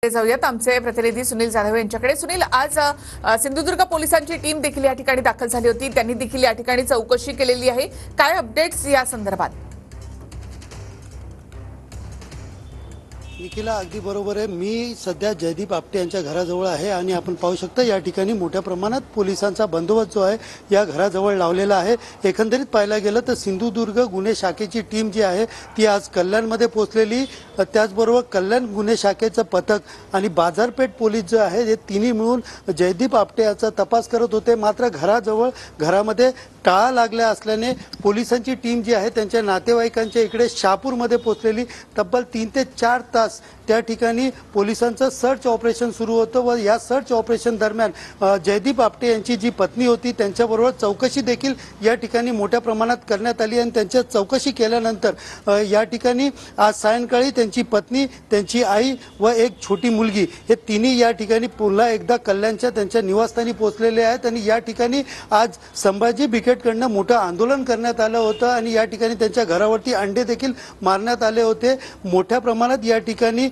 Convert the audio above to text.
जाऊयात आमचे प्रतिनिधी सुनील जाधव यांच्याकडे। सुनील, आज सिंधुदुर्ग पोलिसांची टीम देखील या ठिकाणी दाखल झाली होती, त्यांनी देखील या ठिकाणी चौकशी केलेली आहे। काय अपडेट्स या संदर्भात? निखिला, अगदी बरोबर आहे। मी सध्या जयदीप आपटे यांच्या घराजवळ आहे आणि आपण पाहू शकता या ठिकाणी मोठ्या प्रमाणात पोलिसांचा बंदोबस्त जो आहे या घराजवळ लावलेला आहे। एकंदरीत पाहायला गेलं तर सिंधुदुर्ग गुन्हे शाखेची टीम जी आहे ती आज कल्याणमध्ये पोहोचलेली, त्याचबरोबर कल्याण गुन्हे शाखेचं पथक आणि बाजारपेठ पोलीस जे आहे हे तिन्ही मिळून जयदीप आपटे याचा तपास करत होते। मात्र घरामध्ये टाळा लागल्या असल्याने पोलिसांची टीम जी आहे त्यांच्या नातेवाईकांच्या इकडे शहापूरमध्ये पोहोचलेली। तब्बल 3 ते 4 तास त्या ठिकाणी पोलिसांचं सर्च ऑपरेशन सुरू होतं व या सर्च ऑपरेशन दरम्यान जयदीप आपटे यांची जी पत्नी होती त्यांच्याबरोबर चौकशी देखील या ठिकाणी मोठ्या प्रमाणात करण्यात आली आणि त्यांच्या चौकशी केल्यानंतर या ठिकाणी आज सायंकाळी त्यांची पत्नी, त्यांची आई व एक छोटी मुलगी हे तिन्ही या ठिकाणी पुन्हा एकदा कल्याणच्या त्यांच्या निवासस्थानी पोहोचलेले आहेत आणि या ठिकाणी आज संभाजी ब्रिगेडकडनं मोठं आंदोलन करण्यात आलं होतं आणि या ठिकाणी त्यांच्या घरावरती अंडे देखील मारण्यात आले होते। मोठ्या प्रमाणात या ठिकाणी